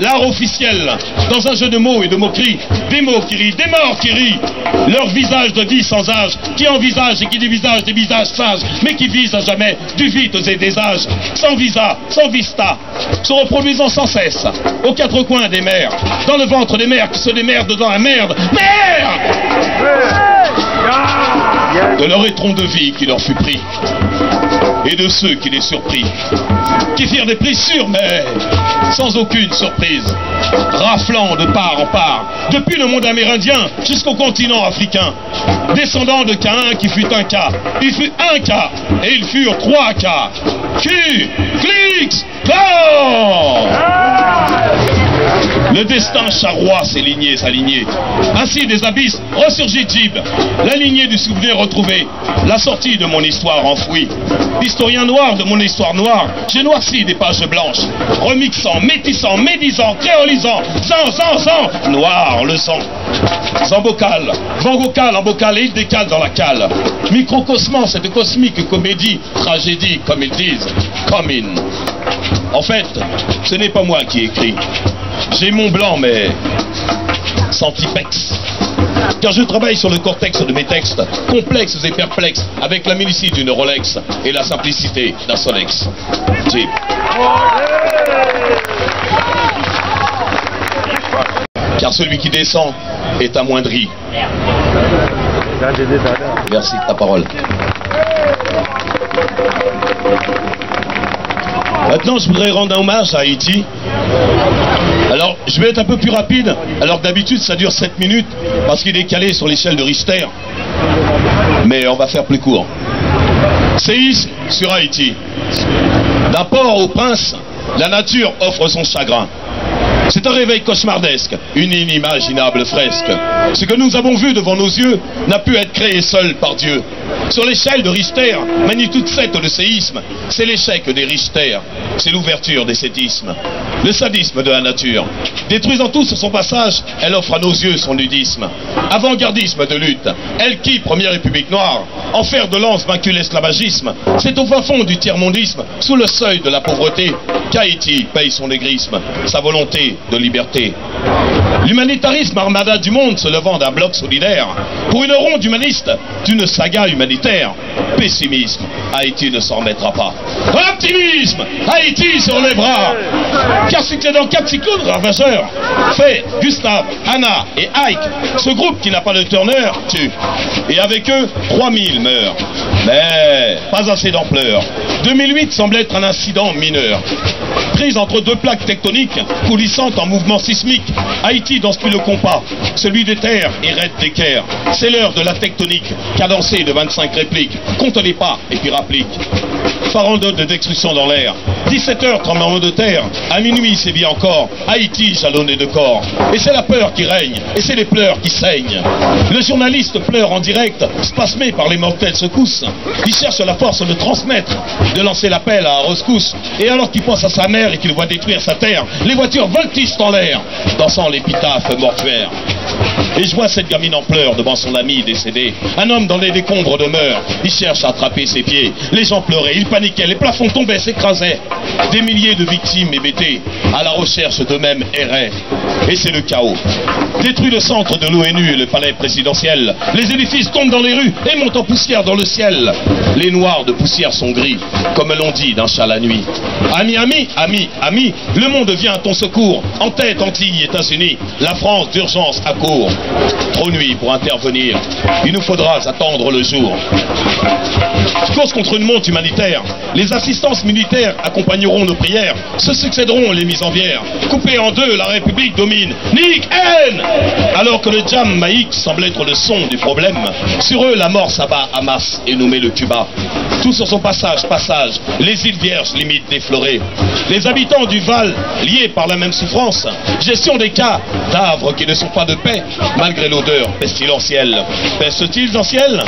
l'art officiel, dans un jeu de mots et de moqueries, des mots qui rient, des morts qui rient, leur visage de vie sans âge, qui envisage et qui dévisage des visages sages, mais qui vise à jamais du vide et des âges, sans visa, sans vista, se reproduisant sans cesse, aux quatre coins des mers, dans le ventre des mers qui se démerdent dans la merde. Merde! De leur étron de vie qui leur fut pris. et de ceux qui les surpris, qui firent des prix sûrs mais sans aucune surprise, raflant de part en part, depuis le monde amérindien jusqu'au continent africain, descendant de Caïn qui fut un cas, il fut un cas, et ils furent 3 cas. Ku Klux Klan! Le destin charroie ses lignées, sa lignée. Ainsi des abysses ressurgit Jib, la lignée du souvenir retrouvé, la sortie de mon histoire enfouie. L'historien noir de mon histoire noire, j'ai noirci des pages blanches, remixant, métissant, médisant, créolisant, zan, noir le sang. Zambocal, vangocal en bocal et il décale dans la cale. Microcosmos, cette cosmique comédie, tragédie, comme ils disent, come in. En fait, ce n'est pas moi qui écris. J'ai mon blanc, mais sans tipex. Car je travaille sur le cortex de mes textes, complexes et perplexes, avec la milicie d'une Rolex et la simplicité d'un Solex. Jib. Car celui qui descend est amoindri. Merci de ta parole. Maintenant, je voudrais rendre un hommage à Haïti. Alors, je vais être un peu plus rapide, alors que d'habitude, ça dure 7 minutes, parce qu'il est calé sur l'échelle de Richter. Mais on va faire plus court. Séisme sur Haïti. D'un port au prince, la nature offre son chagrin. C'est un réveil cauchemardesque, une inimaginable fresque. Ce que nous avons vu devant nos yeux n'a pu être créé seul par Dieu. Sur l'échelle de Richter, magnitude 7 de séisme, c'est l'échec des Richter, c'est l'ouverture des séismes. Le sadisme de la nature. Détruisant tout sur son passage, elle offre à nos yeux son nudisme. Avant-gardisme de lutte, elle qui, première république noire, en fer de lance vaincu l'esclavagisme, c'est au fin fond du tiers-mondisme, sous le seuil de la pauvreté, qu'Haïti paye son négrisme, sa volonté de liberté. L'humanitarisme armada du monde se levant d'un bloc solidaire, pour une ronde humaniste d'une saga humanitaire. Pessimisme, Haïti ne s'en remettra pas. Optimisme, Haïti se relèvera. Car succédant 4 cyclones ravageurs, Faye, Gustave, Anna et Ike, ce groupe qui n'a pas de Turner tue. Et avec eux, 3000 meurent. Mais pas assez d'ampleur. 2008 semble être un incident mineur. Prise entre 2 plaques tectoniques, coulissantes en mouvement sismique, Haïti danse plus le compas, celui des terres et raide d'équerre. C'est l'heure de la tectonique, cadencée de 25 répliques, contenez pas et puis rapplique. Farandole de destruction dans l'air, 17h tremblement de terre, à minuit c'est bien encore, Haïti jalonné de corps. Et c'est la peur qui règne, et c'est les pleurs qui saignent. Le journaliste pleure en direct, spasmé par les mortelles secousses. Il cherche la force de transmettre, de lancer l'appel à la rescousse. Et alors qu'il pense à sa mère et qu'il voit détruire sa terre, les voitures voltigent en l'air, dansant l'épitaphe mortuaire. Et je vois cette gamine en pleurs devant son ami décédé. Un homme dans les décombres demeure. Il cherche à attraper ses pieds. Les gens pleuraient, ils paniquaient, les plafonds tombaient, s'écrasaient. Des milliers de victimes hébétées, à la recherche d'eux-mêmes erraient. Et c'est le chaos. Détruit le centre de l'ONU et le palais présidentiel. Les édifices tombent dans les rues et montent en poussière dans le ciel. Les noirs de poussière sont gris, comme l'on dit d'un chat la nuit. Amis, amis, amis, amis, le monde vient à ton secours. En tête, Antilles, États-Unis, la France d'urgence accourt. Trop nuit pour intervenir, il nous faudra attendre le jour. Course contre une monte humanitaire, les assistances militaires accompagneront nos prières, se succéderont les mises en bière. Coupée en deux, la République domine. Nick N. Alors que le Jamaïque semble être le son du problème, sur eux la mort s'abat à masse et nous met le Cuba. Tout sur son passage, les îles Vierges limites déflorées. Les habitants du Val, liés par la même souffrance, gestion des cas d'Havre qui ne sont pas de paix, malgré l'odeur pestilentielle. Peste-t-il dans ciel?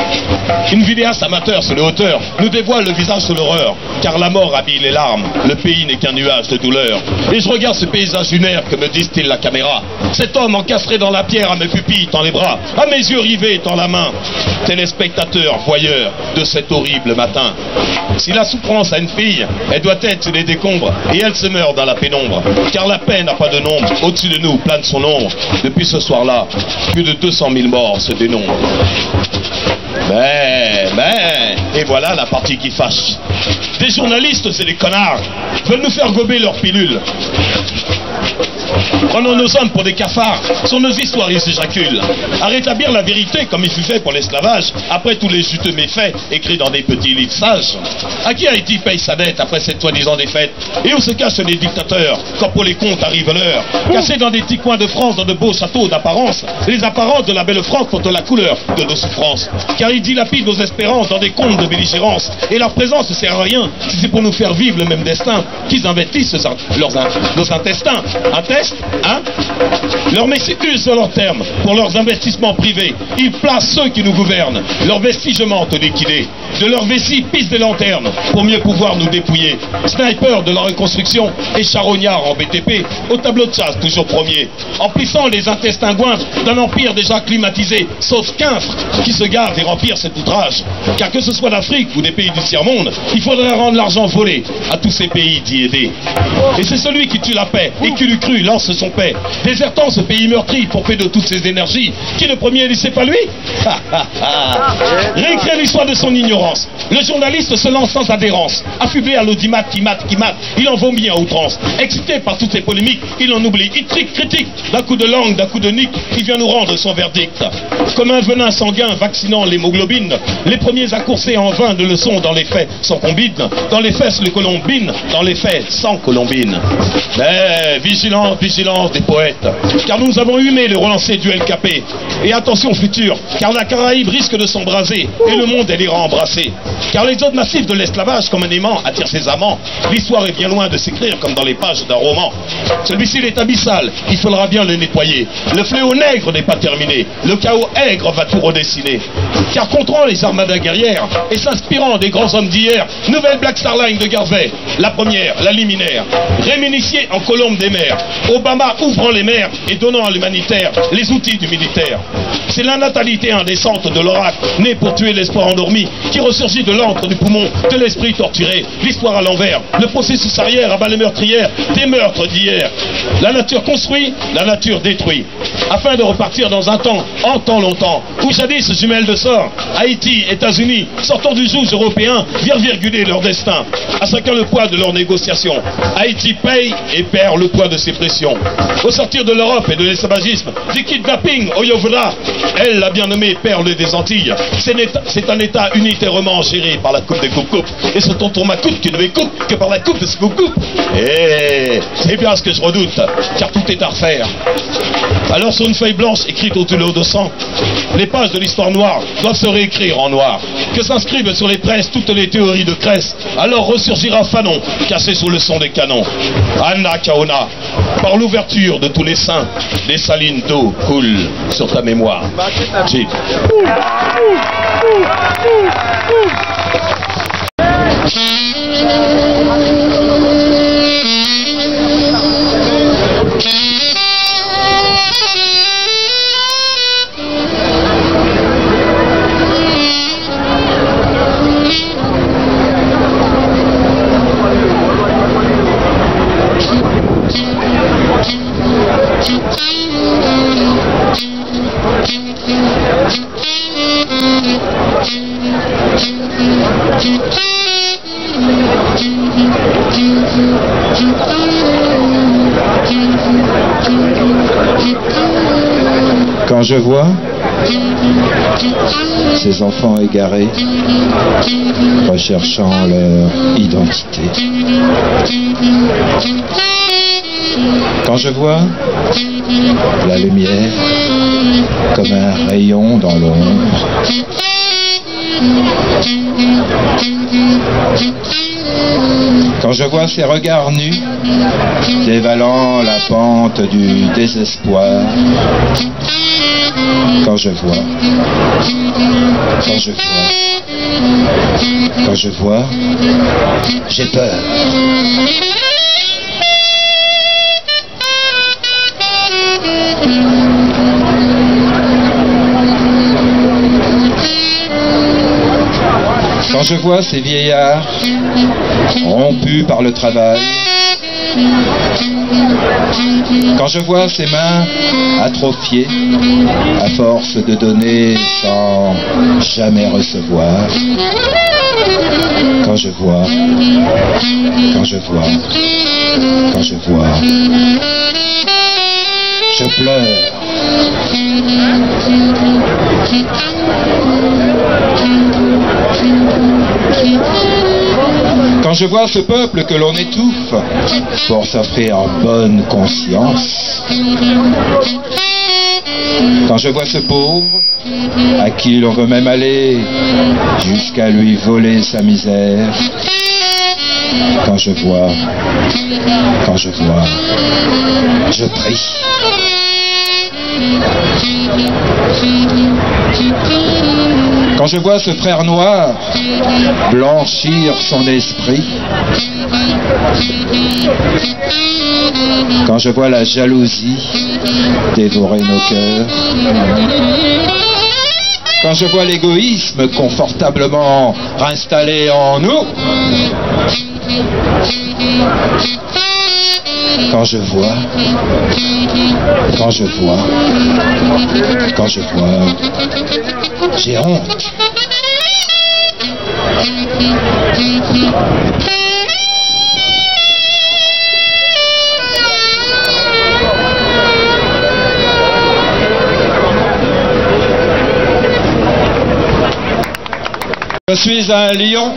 Une vidéaste amateur sur les hauteurs nous dévoile le visage de l'horreur, car la mort habille les larmes, le pays n'est qu'un nuage de douleur. Et je regarde ce paysage lunaire, que me disent-ils la caméra? Cet homme encastré dans la pierre à mes pupilles tend les bras, à mes yeux rivés tend la main. Téléspectateur, voyeur de cet horrible matin. Si la souffrance a une fille, elle doit être sur les décombres, et elle se meurt dans la pénombre, car la paix n'a pas de nombre, au-dessus de nous plane son ombre. Depuis ce soir-là, plus de 200 000 morts se dénombrent. Et voilà la partie qui fâche. Des journalistes et des connards veulent nous faire gober leurs pilules. Prenons nos hommes pour des cafards. Sur nos histoires, ils s'éjaculent. À rétablir la vérité, comme il fut fait pour l'esclavage, après tous les juteux méfaits écrits dans des petits livres sages. À qui Haïti paye sa dette après cette soi-disant défaite? Et où se cachent les dictateurs, quand pour les comptes arrive l'heure? Cachés dans des petits coins de France, dans de beaux châteaux d'apparence, les apparences de la belle France font la couleur de nos souffrances. Car ils dilapident nos espérances dans des contes de belligérance. Et leur présence ne sert à rien si c'est pour nous faire vivre le même destin qu'ils investissent nos intestins. Un test, hein? Leurs messieurs usent sur leurs termes pour leurs investissements privés. Ils placent ceux qui nous gouvernent. Leurs vestiges mentent liquidés. De leurs vessies pissent des lanternes pour mieux pouvoir nous dépouiller. Sniper de leur reconstruction et charognards en BTP au tableau de chasse toujours premier. Emplissant les intestins goinfres d'un empire déjà climatisé, sauf qu'infre qui se gave et remplir cet outrage. Car que ce soit l'Afrique ou des pays du tiers-monde, il faudrait rendre l'argent volé à tous ces pays d'y aider. Et c'est celui qui tue la paix et qui l'eût cru lance son paix, désertant ce pays meurtri pour paix de toutes ses énergies. Qui le premier dit c'est pas lui? Réécrire l'histoire de son ignorance. Le journaliste se lance sans adhérence, affublé à l'audimat qui mate, il en vomit à outrance. Excité par toutes ces polémiques, il en oublie, il critique, d'un coup de langue, d'un coup de nique, il vient nous rendre son verdict. Comme un venin sanguin vaccinant l'hémoglobine, les premiers accoursés en vain de leçons dans les faits sans combine, dans les fesses le colombine, dans les faits sans colombine. Mais vigilance des poètes, car nous avons humé le relancé du LKP. Et attention futur, car la Caraïbe risque de s'embraser, et le monde est l'Iran embrassé. Car l'exode massif de l'esclavage comme un aimant attire ses amants. L'histoire est bien loin de s'écrire comme dans les pages d'un roman. Celui-ci est abyssal, il faudra bien le nettoyer. Le fléau nègre n'est pas terminé, le chaos aigre va tout redessiner. Car contrôlant les armadas guerrières et s'inspirant des grands hommes d'hier, nouvelle Black Star Line de Garvey, la première, la liminaire, rémuniciée en colombe des mers, Obama ouvrant les mers et donnant à l'humanitaire les outils du militaire. C'est la natalité indécente de l'oracle, né pour tuer l'espoir endormi, qui ressurgit de l'antre du poumon, de l'esprit torturé, l'histoire à l'envers, le processus arrière abat les meurtrières, des meurtres d'hier. La nature construit, la nature détruit, afin de repartir dans un temps, en temps longtemps, où jadis jumelles de sort, Haïti, États-Unis, sortant du joug européen, virent virguler leur destin. À chacun le poids de leurs négociations. Haïti paye et perd le poids de ses pressions. Au sortir de l'Europe et de l'esclavagisme, du kidnapping au Yovra, elle, la bien nommée perle des Antilles, c'est un État unitairement géré par la coupe des coupe-coupe. Et ce tonton Macoute qui ne m'écoute que par la coupe de ce coupe-coupe. Et c'est bien ce que je redoute, car tout est à refaire. Alors sur une feuille blanche écrite au tulot de sang, les pages de l'histoire noire doivent se réécrire en noir. Que s'inscrivent sur les presses toutes les théories de Cresse. Alors ressurgira Fanon, caché sous le son des canons. Anna Kaona, par l'ouverture de tous les seins, des salines d'eau coulent sur ta mémoire. Jeep. Quand je vois ces enfants égarés recherchant leur identité, quand je vois la lumière comme un rayon dans l'ombre, quand je vois ces regards nus dévalant la pente du désespoir, quand je vois, j'ai peur. Quand je vois ces vieillards rompus par le travail, quand je vois ces mains atrophiées à force de donner sans jamais recevoir, quand je vois je pleure. Quand je vois ce peuple que l'on étouffe pour s'offrir en bonne conscience, quand je vois ce pauvre à qui l'on veut même aller jusqu'à lui voler sa misère, quand je vois, je prie. Quand je vois ce frère noir blanchir son esprit, quand je vois la jalousie dévorer nos cœurs, quand je vois l'égoïsme confortablement installé en nous, quand je vois, j'ai honte. Je suis un lion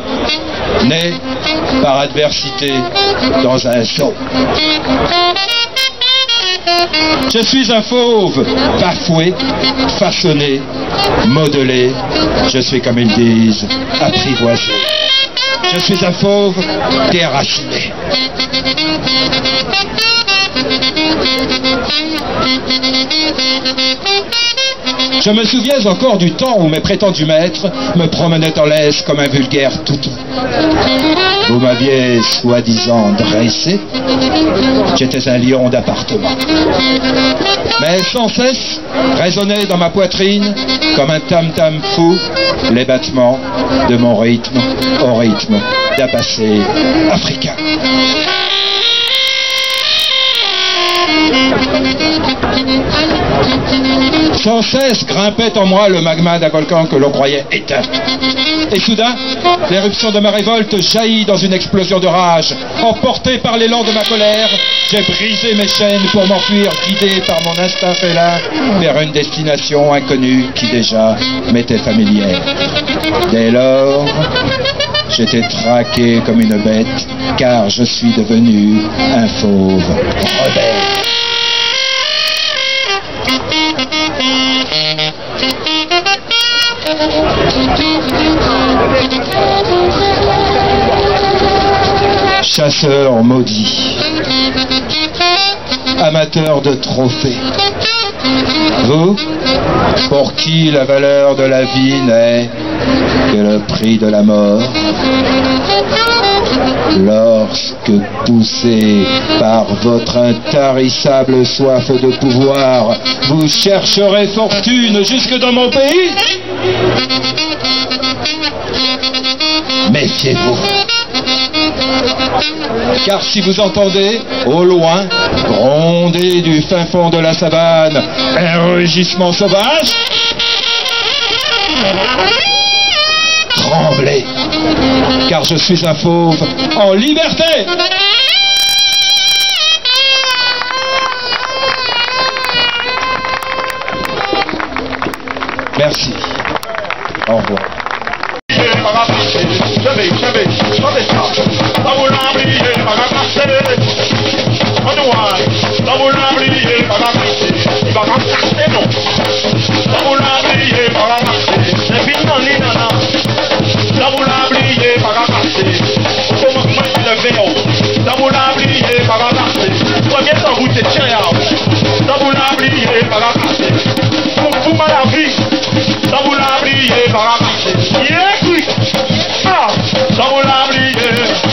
né par adversité dans un zoo. Je suis un fauve bafoué, façonné, modelé. Je suis, comme ils disent, apprivoisé. Je suis un fauve déraciné. Je me souviens encore du temps où mes prétendus maîtres me promenaient en laisse comme un vulgaire toutou. Vous m'aviez soi-disant dressé. J'étais un lion d'appartement. Mais sans cesse résonnaient dans ma poitrine, comme un tam-tam fou, les battements de mon rythme au rythme d'un passé africain. Sans cesse grimpait en moi le magma d'un volcan que l'on croyait éteint. Et soudain, l'éruption de ma révolte jaillit dans une explosion de rage. Emporté par l'élan de ma colère, j'ai brisé mes chaînes pour m'enfuir, guidé par mon instinct félin, vers une destination inconnue qui déjà m'était familière. Dès lors, j'étais traqué comme une bête, car je suis devenu un fauve rebelle. Chasseur maudit, amateur de trophées, vous, pour qui la valeur de la vie n'est que le prix de la mort, lorsque poussé par votre intarissable soif de pouvoir, vous chercherez fortune jusque dans mon pays, méfiez-vous. Car si vous entendez, au loin, gronder du fin fond de la savane, un rugissement sauvage, tremblez, car je suis un fauve en liberté. Merci. Au revoir. Ça vous l'a oublié.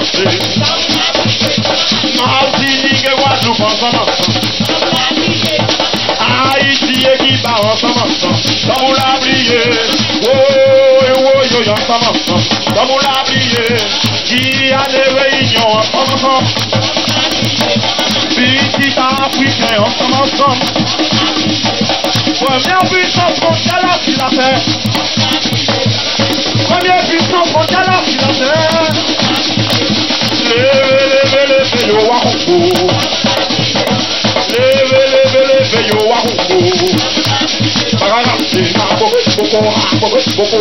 Marseille. Martinique et Guadeloupe ensemble. Haïti et Cuba ensemble. Dans la briller. Oh, yo, ensemble. Dans la briller. Qui a des réunions ensemble. Petit africain ensemble. Première puissance mondiale sur la terre. Première puissance mondiale sur la terre. Levez, yo wahungu. Levez, yo wahungu. Bagagasi, boko,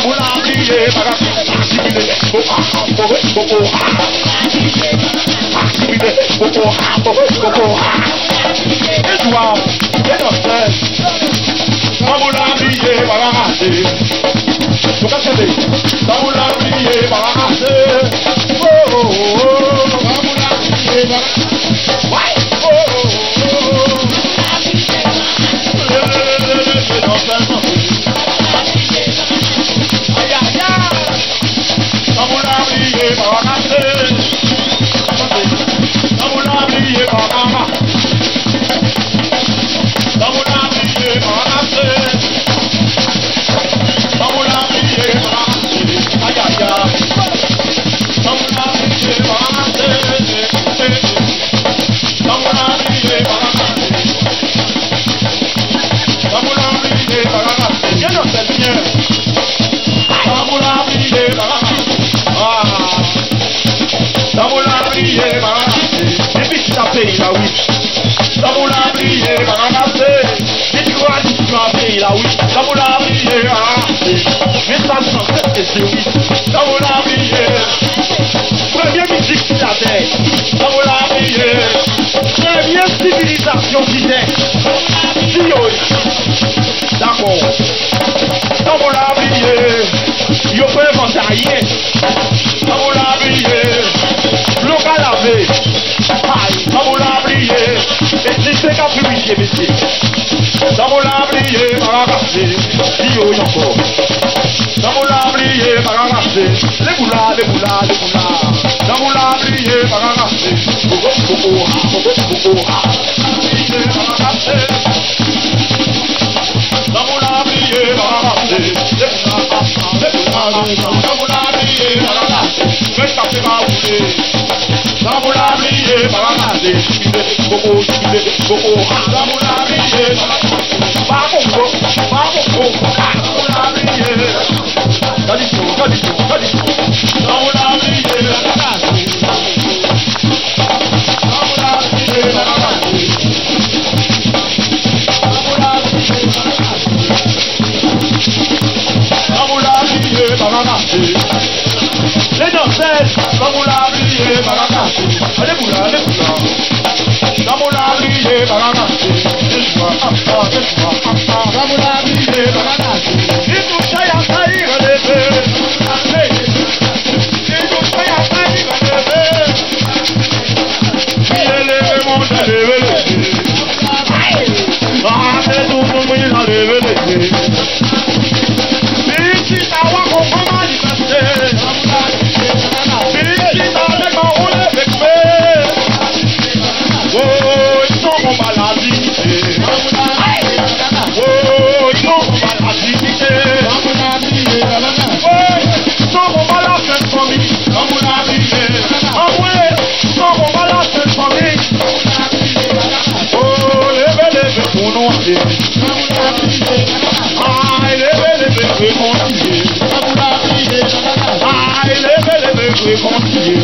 moula briller, bagagasi, boko. Et toi, et notre Mamoula briller, bagagasi. Tu peux chanter. Mamoula briller, bagagasi. Mamoula briller, bagagasi. Première musique sur la terre, première civilisation qui est. D'accord. Dans mon labrier, il faut inventer rien. Dans mon labrier, l'eau à laver. Dans mon labrier, et c'est qu'à publier, messieurs. Dans mon labrier, maragassé, si on y encore. Dans mon labrier, maragassé, les boulas. Dans mon labrier, maragassé, dans mon labrier, maragassé, les danseuses, dans mon labrier, maragassé, allez boula. Dans mon labrier, maragassé, dans mon labrier, maragassé, et tout ça y a failli relever. Et tout ça y a failli relever. Puis élevé mon élevé. Ah, c'est tout pour moi, il a levé. Si ta voix comprend ma liberté, si ta avec mon roule avec moi, oh, ils sont mon maladie, oh, ils sont mon maladie, oh, ils sont mon maladie, famille, dans mon avis, oh, ouais, ils sont mon maladie, famille, oh, levez pour nous, ah, levez pour nous. Ah, il est bel et continuer.